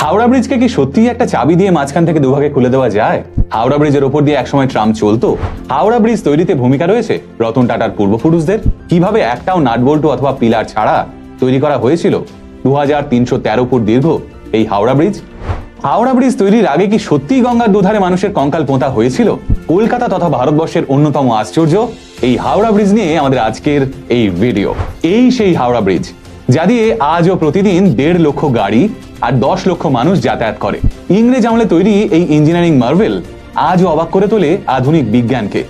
হাওড়া ব্রিজকে কি সত্যিই একটা চাবি দিয়ে মাঝখান থেকে দুভাগে খুলে দেওয়া যায়? হাওড়া ব্রিজের ওপর দিয়ে একসময় ট্রাম চলতো। হাওড়া ব্রিজ তৈরিতে ভূমিকা রয়েছে রতন টাটার পূর্বপুরুষদের। কিভাবে একটাও নাটবল্টু অথবা পিলার ছাড়া তৈরি করা হয়েছিল 2313 ফুট দীর্ঘ এই হাওড়া ব্রিজ। হাওড়া ব্রিজ তৈরির আগে কি সত্যিই গঙ্গার দুধারে মানুষের কঙ্কাল পোঁতা হয়েছিল? কলকাতা তথা ভারতবর্ষের অন্যতম আশ্চর্য এই হাওড়া ব্রিজ নিয়ে আমাদের আজকের এই ভিডিও। এই সেই হাওড়া ব্রিজ যা দিয়ে আজও প্রতিদিন 1.5 লক্ষ গাড়ি আর 10 লক্ষ মানুষ যাতায়াত করে। ইংরেজ আমলে তৈরি এই ইঞ্জিনিয়ারিং মার্ভেল আজও অবাক করে তোলে আধুনিক বিজ্ঞানকে।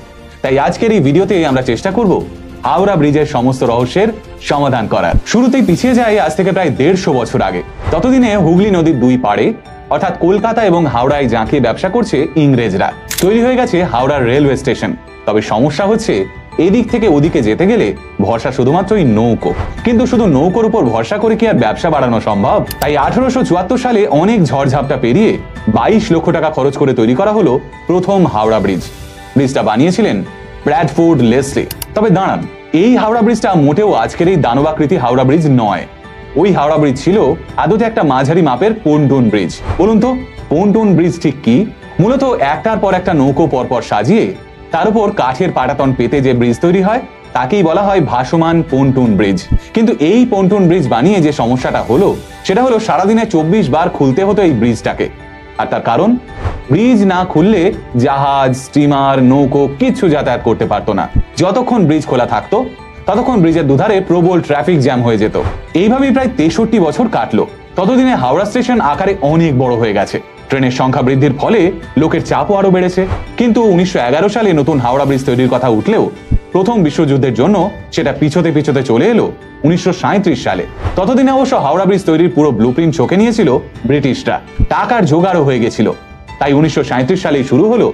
তাই আজকের এই ভিডিওতে আমরা চেষ্টা করব হাওড়া ব্রিজের সমস্ত রহস্যের সমাধান করার। শুরুতেই পিছিয়ে যায় আজ থেকে প্রায় 150 বছর আগে। ততদিনে হুগলি নদীর দুই পাড়ে অর্থাৎ কলকাতা এবং হাওড়ায় জাঁকে ব্যবসা করছে ইংরেজরা। তৈরি হয়ে গেছে হাওড়ার রেলওয়ে স্টেশন। তবে সমস্যা হচ্ছে এদিক থেকে ওদিকে যেতে গেলে ভরসা শুধুমাত্রই নৌকো। কিন্তু শুধু নৌকোর উপর ভরসা করে কি আর ব্যবসা বাড়ানো সম্ভব? তাই 1874 সালে অনেক ঝড়ঝাপটা পেরিয়ে 22 লক্ষ টাকা খরচ করে তৈরি করা হলো প্রথম হাওড়া ব্রিজ। ব্রিজটা বানিয়েছিলেন ব্র্যাডফোর্ড লেসলি। তবে দাঁড়ান, এই হাওড়া ব্রিজটা মোটেও আজকের এই দানবাকৃতি হাওড়া ব্রিজ নয়। ওই হাওড়া ব্রিজ ছিল আদতে একটা মাঝারি মাপের পন্টুন ব্রিজ। বলুন তো পন্টুন ব্রিজ ঠিক কি? মূলত একটার পর একটা নৌকো পরপর সাজিয়ে তার উপর কাঠের পাটাতন পেতে যে ব্রিজ তৈরি হয় তাকেই বলা হয় ভাসমান পন্টুন ব্রিজ। কিন্তু এই পন্টুন ব্রিজ বানিয়ে যে সমস্যাটা হলো সেটা হলো সারাদিনে 24 বার খুলতে হতো এই ব্রিজটাকে। আর তার কারণ, ব্রিজ না খুললে জাহাজ, স্টিমার, নৌকো কিচ্ছু যাতায়াত করতে পারতো না। যতক্ষণ ব্রিজ খোলা থাকতো ততক্ষণ ব্রিজের দুধারে প্রবল ট্রাফিক জ্যাম হয়ে যেত। এইভাবেই প্রায় 63 বছর কাটলো। ততদিনে হাওড়া স্টেশন আকারে অনেক বড় হয়ে গেছে। ট্রেনের সংখ্যা বৃদ্ধির ফলে লোকের চাপও আরো বেড়েছে। কিন্তু 1911 সালে নতুন হাওড়া ব্রিজ তৈরির কথা উঠলেও প্রথম বিশ্বযুদ্ধের জন্য সেটা পিছোতে পিছোতে চলে এলো 1937 সালে। ততদিনে অবশ্য হাওড়া ব্রিজ তৈরির পুরো ব্লুপ্রিন্ট চোখে নিয়েছিল ব্রিটিশরা। টাকার জোগাড়ও হয়ে গেছিল। তাই 1937 সালেই শুরু হলো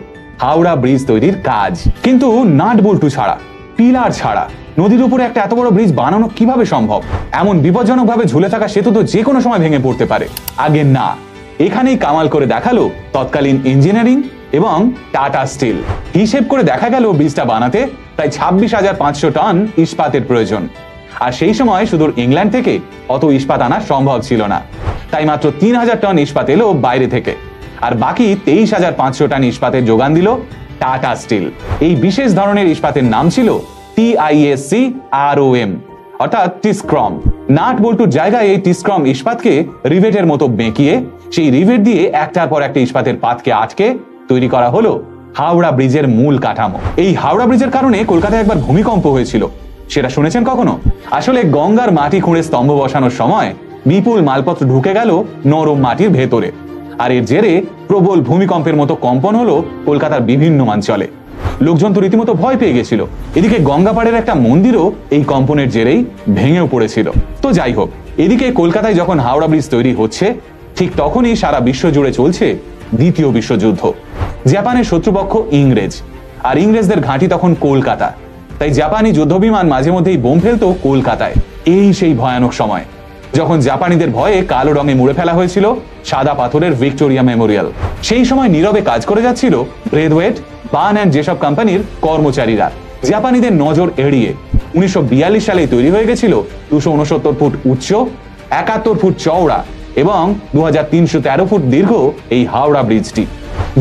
হাওড়া ব্রিজ তৈরির কাজ। কিন্তু নাট বল্টু ছাড়া, পিলার ছাড়া নদীর উপরে একটা এত বড় ব্রিজ বানানো কিভাবে সম্ভব? এমন বিপজ্জনকভাবে ঝুলে থাকা সেতু তো যে কোনো সময় ভেঙে পড়তে পারে। আগে না, এখানেই কামাল করে দেখালো তৎকালীন ইঞ্জিনিয়ারিং এবং টাটা স্টিল। হিসেব করে দেখা গেল ব্রিজটা বানাতে প্রায় 26,500 টন ইস্পাতের প্রয়োজন। আর সেই সময় সুদূর ইংল্যান্ড থেকে অত ইস্পাত আনা সম্ভব ছিল না। তাই মাত্র 3,000 টন ইস্পাত এলো বাইরে থেকে। আর বাকি 23,500 টন ইস্পাতের যোগান দিল টাটা স্টিল। এই বিশেষ ধরনের ইস্পাতের নাম ছিল TISCROM অর্থাৎ টিস্ক্রম। নাট বল্টুর জায়গায় এই টিস্ক্রম ইস্পাতকে রিভেটের মতো বেঁকিয়ে সেই রিভেট দিয়ে একটার পর একটা ইস্পাতের পাতকে আটকে তৈরি করা হলো হাওড়া ব্রিজের মূল কাঠামো। এই হাওড়া ব্রিজের কারণে কলকাতায় একবার ভূমিকম্প হয়েছিল। সেটা শুনেছেন কখনো? আসলে গঙ্গার মাটি খুঁড়ে স্তম্ভ বসানোর সময় বিপুল মালপত্র ঢুকে গেল নরম মাটির ভেতরে। আর এর জেরে প্রবল ভূমিকম্পের মতো কম্পন হলো কলকাতার বিভিন্ন অঞ্চলে। লোকজন তো রীতিমতো ভয় পেয়ে গেছিল। এদিকে গঙ্গাপাড়ের একটা মন্দিরও এই কম্পনের জেরেই ভেঙেও পড়েছিল। তো যাই হোক, এদিকে কলকাতায় যখন হাওড়া ব্রিজ তৈরি হচ্ছে ঠিক তখনই সারা বিশ্ব জুড়ে চলছে দ্বিতীয় বিশ্বযুদ্ধ। জাপানের শত্রুপক্ষ ইংরেজ, আর ইংরেজদের ঘাঁটি তখন কলকাতা। তাই জাপানি যুদ্ধবিমান মাঝে মধ্যেই বোম ফেলতো কলকাতায়। এই সেই ভয়ানক সময় যখন জাপানিদের ভয়ে কালো রঙে মুড়ে ফেলা হয়েছিল সাদা পাথরের ভিক্টোরিয়া মেমোরিয়াল। সেই সময় নীরবে কাজ করে যাচ্ছিল ব্রেথওয়েট, বার্ন অ্যান্ড যেসব কোম্পানির কর্মচারীরা। জাপানিদের নজর এড়িয়ে 1942 সালে তৈরি হয়ে গেছিল 269 ফুট উচ্চ, 71 ফুট চওড়া এবং 2313 ফুট দীর্ঘ এই হাওড়া ব্রিজটি,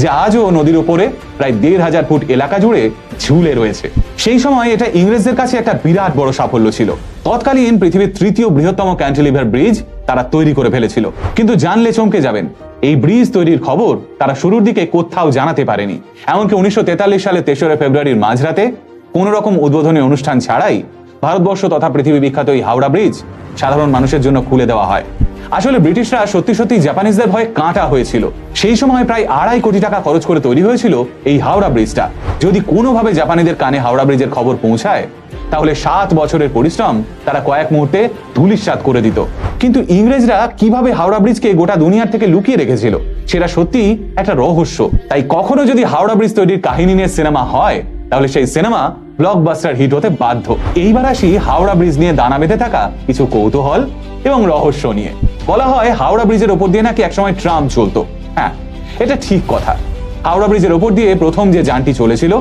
যা আজও নদীর উপরে প্রায় 1,500 ফুট এলাকা জুড়ে ঝুলে রয়েছে। সেই সময় এটা ইংরেজদের কাছে একটা বিরাট বড় সাফল্য ছিল। তৎকালীন পৃথিবীর তৃতীয় বৃহত্তম ক্যান্টিলিভার ব্রিজ তারা তৈরি করে ফেলেছিল। কিন্তু জানলে চমকে যাবেন, এই ব্রিজ তৈরির খবর তারা শুরুর দিকে কোথাও জানাতে পারেনি। এমনকি 1943 সালে 3রা ফেব্রুয়ারির মাঝরাতে কোনো রকম উদ্বোধনী অনুষ্ঠান ছাড়াই ভারতবর্ষ তথা পৃথিবী বিখ্যাত এই হাওড়া ব্রিজ সাধারণ মানুষের জন্য খুলে দেওয়া হয়। আসলে ব্রিটিশরা সত্যি সত্যি জাপানিজদের ভয়ে কাঁটা হয়েছিল। সেই সময় প্রায় 2.5 কোটি টাকা খরচ করে তৈরি হয়েছিল এই হাওড়া ব্রিজটা। যদি কোনোভাবে জাপানিদের কানে হাওড়া ব্রিজের খবর পৌঁছায় তাহলে 7 বছরের পরিশ্রম তারা কয়েক মুহূর্তে ধূলিসাৎ করে দিত। কিন্তু ইংরেজরা কিভাবে হাওড়া ব্রিজকে গোটা দুনিয়ার থেকে লুকিয়ে রেখেছিল সেটা সত্যি একটা রহস্য। তাই কখনো যদি হাওড়া ব্রিজ তৈরির কাহিনী নিয়ে সিনেমা হয় তাহলে সেই সিনেমা ব্লকবাস্টার হিট হতে বাধ্য। এইবার আসি হাওড়া ব্রিজ নিয়ে দানা বেঁধে থাকা কিছু কৌতূহল এবং রহস্য নিয়ে। বলা হয় হাওড়া ব্রিজের ওপর দিয়ে নাকি একসময় ট্রাম চলতো। হ্যাঁ, এটা ঠিক কথা। হাওড়া ব্রিজের ওপর দিয়ে প্রথম যে যানটি চলেছিল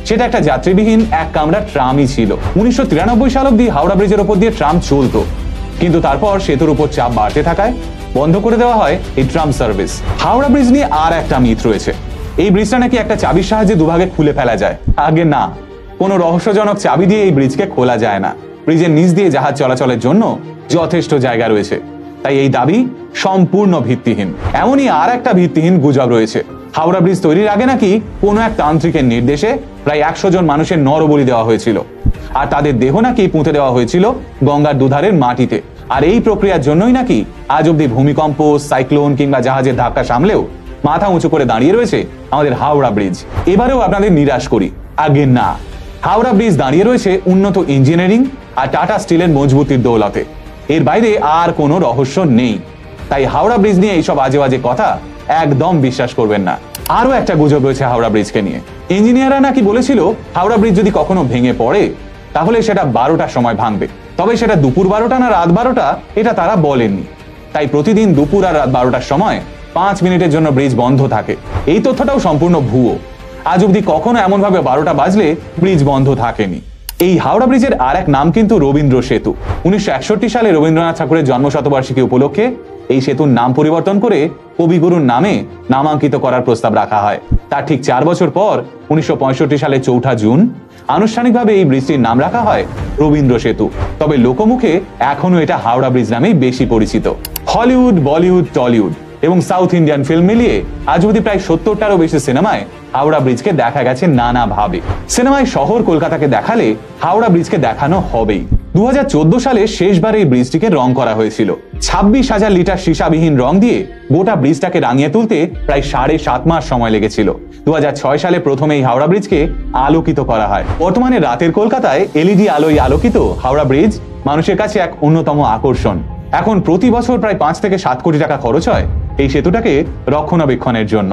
সেটা একটা যাত্রীবিহীন এক কামরা ট্রামই ছিল। 1993 সাল অব্দি হাওড়া ব্রিজের ওপর দিয়ে ট্রাম চলতো। কিন্তু তারপর সেতুর উপর চাপ বাড়তে থাকায় বন্ধ করে দেওয়া হয় এই ট্রাম সার্ভিস। হাওড়া ব্রিজ নিয়ে আর একটা মিথ রয়েছে, এই ব্রিজটা নাকি একটা চাবির সাহায্যে দুভাগে খুলে ফেলা যায়। আগে না, কোনো রহস্যজনক চাবি দিয়ে এই ব্রিজকে খোলা যায় না। ব্রিজের নিচ দিয়ে জাহাজ চলাচলের জন্য যথেষ্ট জায়গা রয়েছে, তাই এই দাবি সম্পূর্ণ ভিত্তিহীন। এমনই আর একটা ভিত্তিহীন গুজব রয়েছে, হাওড়া ব্রিজ তৈরির আগে নাকি কোনো এক তান্ত্রিকের নির্দেশে প্রায় 100 জন মানুষের নরবলি দেওয়া হয়েছিল, আর তাদের দেহ নাকি পুঁতে দেওয়া হয়েছিল গঙ্গার দুধারের মাটিতে। আর এই প্রক্রিয়ার জন্যই নাকি আজ অব্দি ভূমিকম্প, সাইক্লোন কিংবা জাহাজের ধাক্কা সামলেও মাথা উঁচু করে দাঁড়িয়ে রয়েছে আমাদের হাওড়া ব্রিজ। এবারেও আপনাদের নিরাশ করি, আগে না, হাওড়া ব্রিজ দাঁড়িয়ে রয়েছে উন্নত ইঞ্জিনিয়ারিং আর টাটা স্টিলের মজবুতির দৌলতে। এর বাইরে আর কোনো রহস্য নেই। তাই হাওড়া ব্রিজ নিয়ে এইসব আজে বাজে কথা একদম বিশ্বাস করবেন না। আরো একটা গুজব রয়েছে হাওড়া ব্রিজকে নিয়ে। ইঞ্জিনিয়াররা নাকি বলেছিল হাওড়া ব্রিজ যদি কখনো ভেঙে পড়ে তাহলে সেটা 12টার সময় ভাঙবে, তবে সেটা দুপুর 12টা না রাত 12টা এটা তারা বলেননি। তাই প্রতিদিন দুপুর আর রাত 12টার সময় 5 মিনিটের জন্য ব্রিজ বন্ধ থাকে। এই তথ্যটাও সম্পূর্ণ ভুয়ো। আজ অব্দি কখনো এমন ভাবে 12টা বাজলে ব্রিজ বন্ধ থাকেনি। এই হাওড়া ব্রিজের আর এক নাম কিন্তু রবীন্দ্র সেতু। 1961 সালে রবীন্দ্রনাথ ঠাকুরের জন্মশতবার্ষিকী উপলক্ষে এই সেতুর নাম পরিবর্তন করে কবিগুরুর নামে নামাঙ্কিত করার প্রস্তাব রাখা হয়। তার ঠিক 4 বছর পর 1965 সালে 4 জুন আনুষ্ঠানিকভাবে এই ব্রিজটির নাম রাখা হয় রবীন্দ্র সেতু। তবে লোকমুখে এখনো এটা হাওড়া ব্রিজ নামেই বেশি পরিচিত। হলিউড, বলিউড, টলিউড এবং সাউথ ইন্ডিয়ান ফিল্ম মিলিয়ে আজ অবধি প্রায় 70টারও বেশি সিনেমায় হাওড়া ব্রিজকে দেখা গেছে নানা ভাবে। সিনেমায় শহর কলকাতাকে দেখালে হাওড়া ব্রিজকে দেখানো হবেই। 2014 সালে শেষবার এই ব্রিজটিকে রং করা হয়েছিল। 26,000 লিটার সীসাবিহীন রং দিয়ে গোটা ব্রিজটাকে রাঙিয়ে তুলতে প্রায় 7.5 মাস সময় লেগেছিল। 2006 সালে প্রথমে এই হাওড়া ব্রিজকে আলোকিত করা হয়। বর্তমানে রাতের কলকাতায় এলইডি আলোয় আলোকিত হাওড়া ব্রিজ মানুষের কাছে এক অন্যতম আকর্ষণ। এখন প্রতি বছর প্রায় 5 থেকে 7 কোটি টাকা খরচ হয় এই সেতুটাকে রক্ষণাবেক্ষণের জন্য।